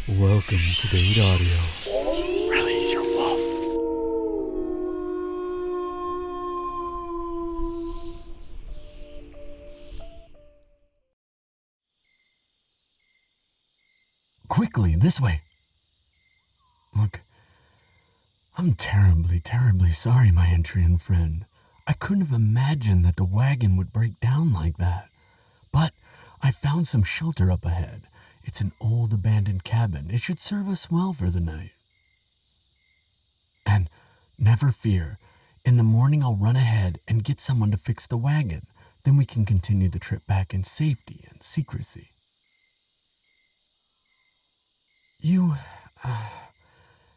Welcome to Date Audio. Release your wolf. Quickly, this way. Look, I'm terribly sorry, my Ptrn friend. I couldn't have imagined that the wagon would break down like that. But I found some shelter up ahead. It's an old abandoned cabin. It should serve us well for the night. And never fear, in the morning I'll run ahead and get someone to fix the wagon. Then we can continue the trip back in safety and secrecy. You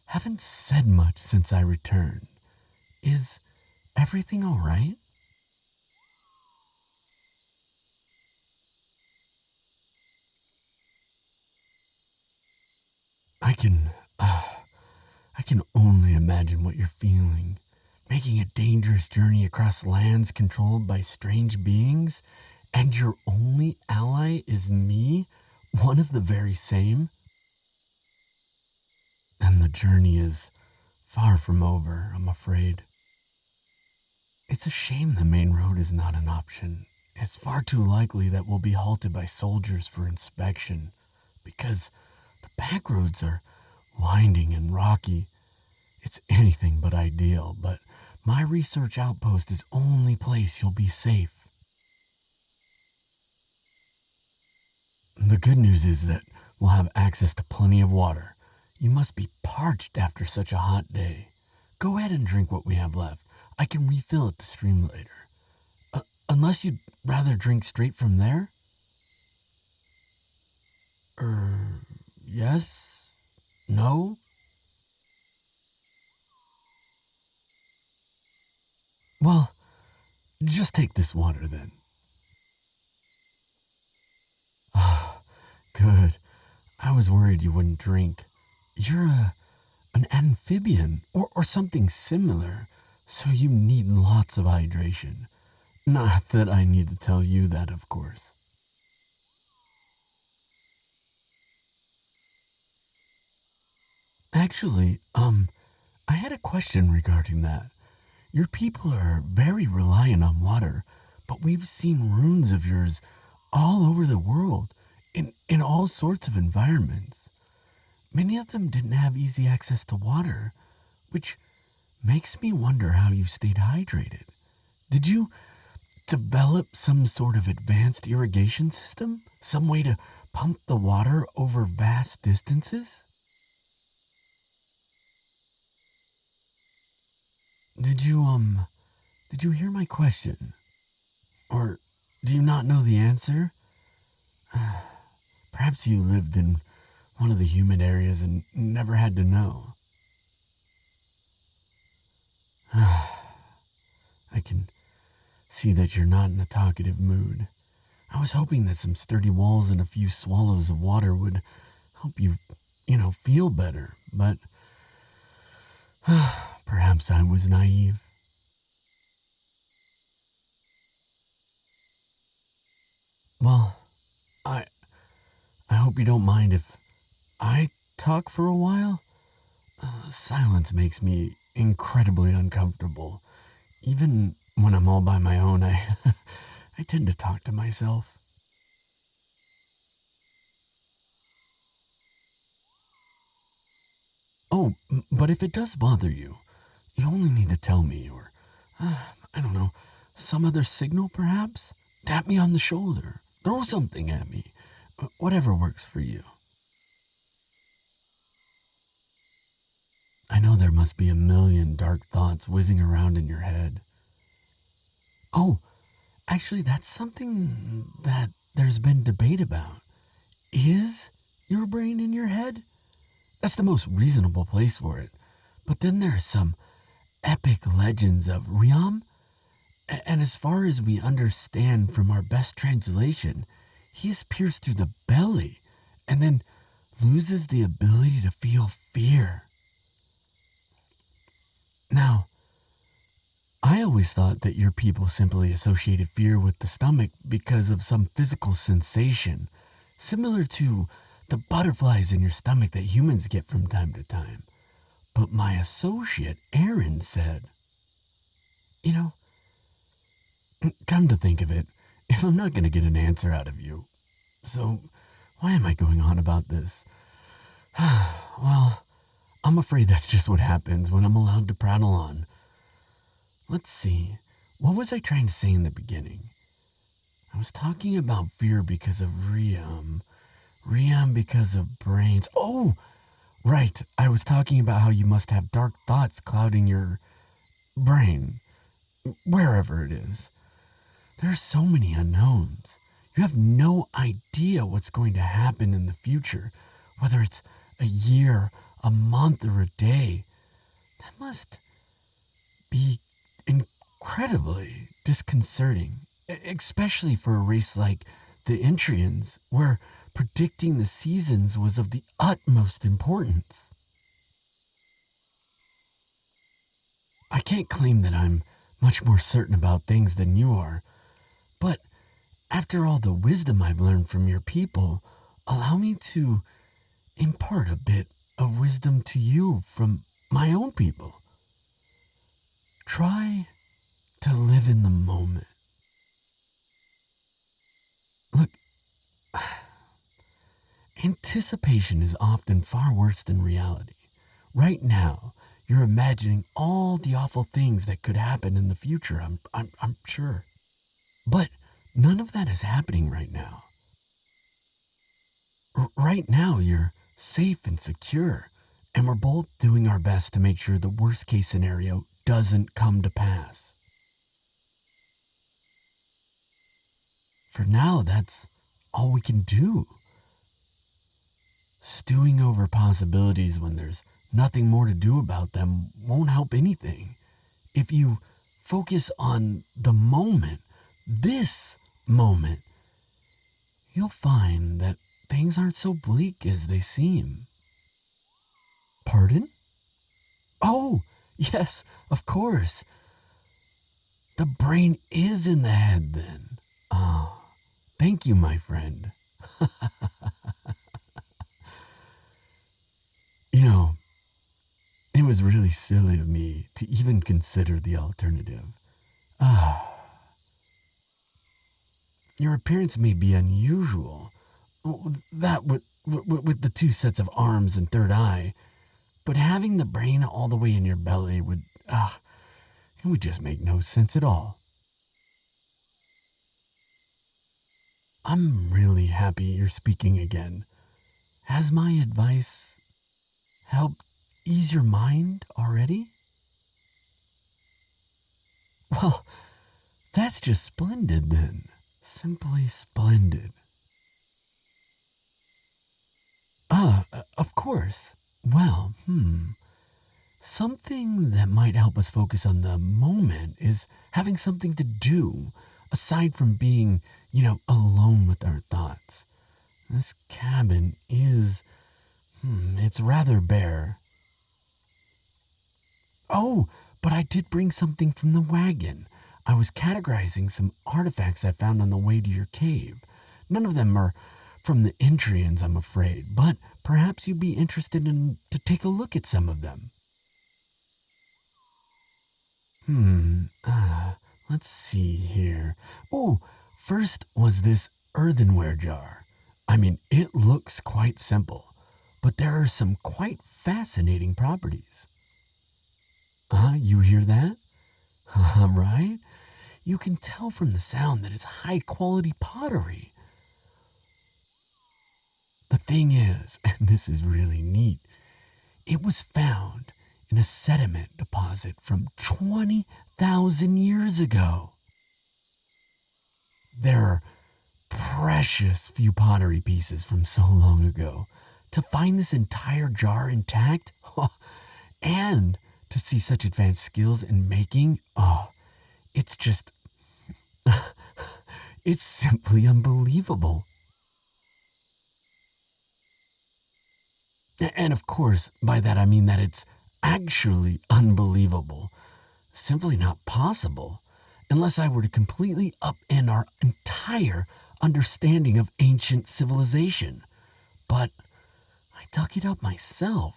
haven't said much since I returned. Is everything all right? I can only imagine what you're feeling. Making a dangerous journey across lands controlled by strange beings, and your only ally is me, one of the very same. And the journey is far from over, I'm afraid. It's a shame the main road is not an option. It's far too likely that we'll be halted by soldiers for inspection, because the back roads are winding and rocky. It's anything but ideal, but my research outpost is the only place you'll be safe. The good news is that we'll have access to plenty of water. You must be parched after such a hot day. Go ahead and drink what we have left. I can refill at the stream later. Unless you'd rather drink straight from there? Yes? No? Well, just take this water then. Ah, good. I was worried you wouldn't drink. You're an amphibian or something similar, so you need lots of hydration. Not that I need to tell you that, of course. Actually, I had a question regarding that. Your people are very reliant on water, but we've seen ruins of yours all over the world, in all sorts of environments. Many of them didn't have easy access to water, which makes me wonder how you stayed hydrated. Did you develop some sort of advanced irrigation system? Some way to pump the water over vast distances? Did you hear my question? Or do you not know the answer? Perhaps you lived in one of the humid areas and never had to know. I can see that you're not in a talkative mood. I was hoping that some sturdy walls and a few swallows of water would help you, feel better, but perhaps I was naive. Well, I I hope you don't mind if I talk for a while. Silence makes me incredibly uncomfortable. Even when I'm all by my own, I I tend to talk to myself. Oh, but if it does bother you, you only need to tell me, or I don't know, some other signal perhaps? Tap me on the shoulder. Throw something at me. Whatever works for you. I know there must be a million dark thoughts whizzing around in your head. Oh, actually, that's something that there's been debate about. Is your brain in your head? That's the most reasonable place for it. But then there's some epic legends of Riam, and as far as we understand from our best translation, he is pierced through the belly and then loses the ability to feel fear. Now, I always thought that your people simply associated fear with the stomach because of some physical sensation, similar to the butterflies in your stomach that humans get from time to time. But my associate, Aaron, said, you know, come to think of it, if I'm not going to get an answer out of you, so why am I going on about this? Well, I'm afraid that's just what happens when I'm allowed to prattle on. Let's see, what was I trying to say in the beginning? I was talking about fear because of Riam because of brains. Oh, right, I was talking about how you must have dark thoughts clouding your brain, wherever it is. There are so many unknowns. You have no idea what's going to happen in the future, whether it's a year, a month, or a day. That must be incredibly disconcerting, especially for a race like the Ptrns, where predicting the seasons was of the utmost importance. I can't claim that I'm much more certain about things than you are, but after all the wisdom I've learned from your people, allow me to impart a bit of wisdom to you from my own people. Try to live in the moment. Look, anticipation is often far worse than reality. Right now, you're imagining all the awful things that could happen in the future, I'm sure. But none of that is happening right now. Right now, you're safe and secure, and we're both doing our best to make sure the worst case scenario doesn't come to pass. For now, that's all we can do. Stewing over possibilities when there's nothing more to do about them won't help anything. If you focus on the moment, this moment, you'll find that things aren't so bleak as they seem. Pardon? Oh, yes, of course. The brain is in the head then. Oh, thank you, my friend. You know, it was really silly of me to even consider the alternative. Your appearance may be unusual. That with the two sets of arms and third eye, but having the brain all the way in your belly it would just make no sense at all. I'm really happy you're speaking again. Has my advice helped ease your mind already? Well, that's just splendid then. Simply splendid. Of course. Well, something that might help us focus on the moment is having something to do, aside from being, alone with our thoughts. This cabin is, it's rather bare. Oh, but I did bring something from the wagon. I was categorizing some artifacts I found on the way to your cave. None of them are from the Ptrns, I'm afraid, but perhaps you'd be interested to take a look at some of them. Let's see here. Oh, first was this earthenware jar. I mean, it looks quite simple, but there are some quite fascinating properties. You hear that? Right? You can tell from the sound that it's high-quality pottery. The thing is, and this is really neat, it was found in a sediment deposit from 20,000 years ago. There are precious few pottery pieces from so long ago. To find this entire jar intact, and to see such advanced skills in making, it's just, it's simply unbelievable. And of course, by that I mean that it's actually unbelievable. Simply not possible, unless I were to completely upend our entire understanding of ancient civilization. but I dug it up myself,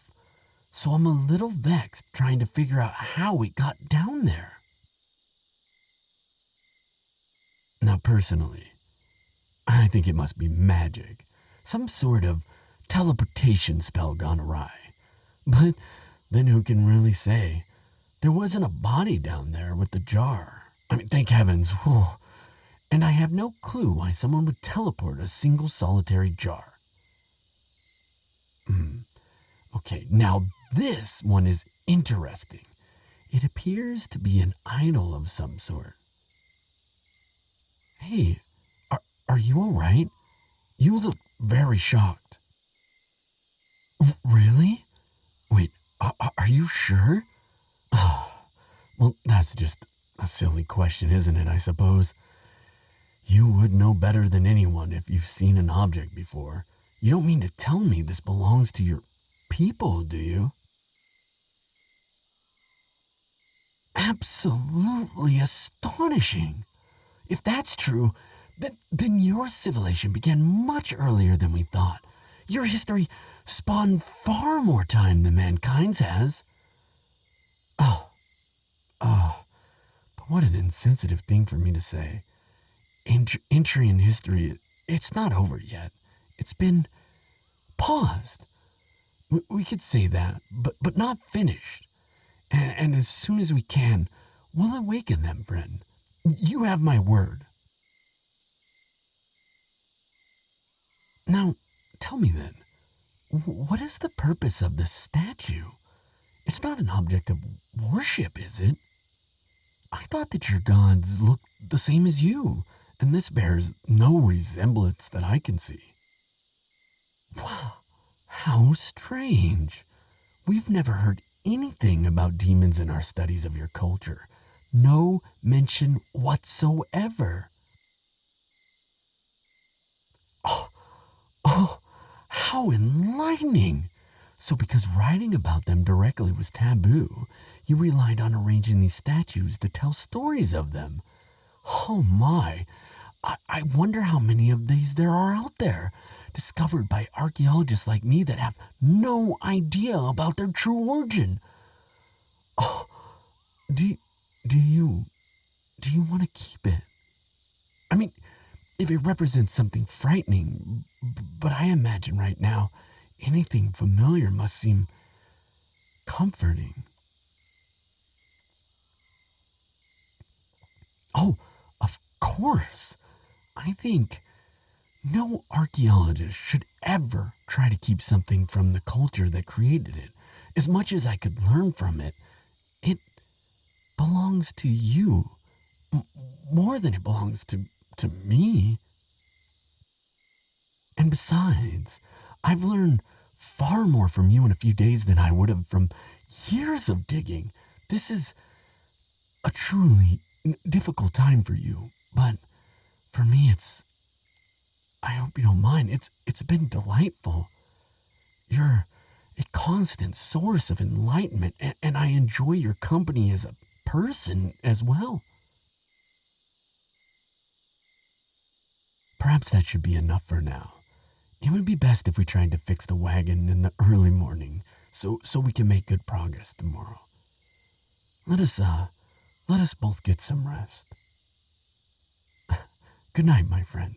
so I'm a little vexed trying to figure out how it got down there. Now, personally, I think it must be magic, some sort of teleportation spell gone awry. But then who can really say? There wasn't a body down there with the jar. I mean, thank heavens. Whew. And I have no clue why someone would teleport a single solitary jar. Okay, now this one is interesting. It appears to be an idol of some sort. Hey, are you all right? You look very shocked. Really? Wait, are you sure? Well, that's just a silly question, isn't it, I suppose? You would know better than anyone if you've seen an object before. You don't mean to tell me this belongs to your people, do you? Absolutely astonishing. If that's true, then your civilization began much earlier than we thought. Your history spawned far more time than mankind's has. Oh, but what an insensitive thing for me to say. Entry in history, it's not over yet. It's been paused. We could say that, but not finished. And as soon as we can, we'll awaken them, friend. You have my word. Now, tell me then, what is the purpose of this statue? It's not an object of worship, is it? I thought that your gods looked the same as you, and this bears no resemblance that I can see. Wow, how strange. We've never heard anything about demons in our studies of your culture. No mention whatsoever. Oh, how enlightening! So, because writing about them directly was taboo, you relied on arranging these statues to tell stories of them. Oh my! I wonder how many of these there are out there, discovered by archaeologists like me that have no idea about their true origin. Oh, do you want to keep it? I mean, if it represents something frightening, but I imagine right now anything familiar must seem comforting. Oh, of course. I think no archaeologist should ever try to keep something from the culture that created it. As much as I could learn from it, it belongs to you. More than it belongs to me. And besides, I've learned far more from you in a few days than I would have from years of digging. This is a truly difficult time for you, but for me I hope you don't mind. It's been delightful. You're a constant source of enlightenment, and I enjoy your company as a person as well. Perhaps that should be enough for now. It would be best if we tried to fix the wagon in the early morning so we can make good progress tomorrow. Let us both get some rest. Good night, my friend.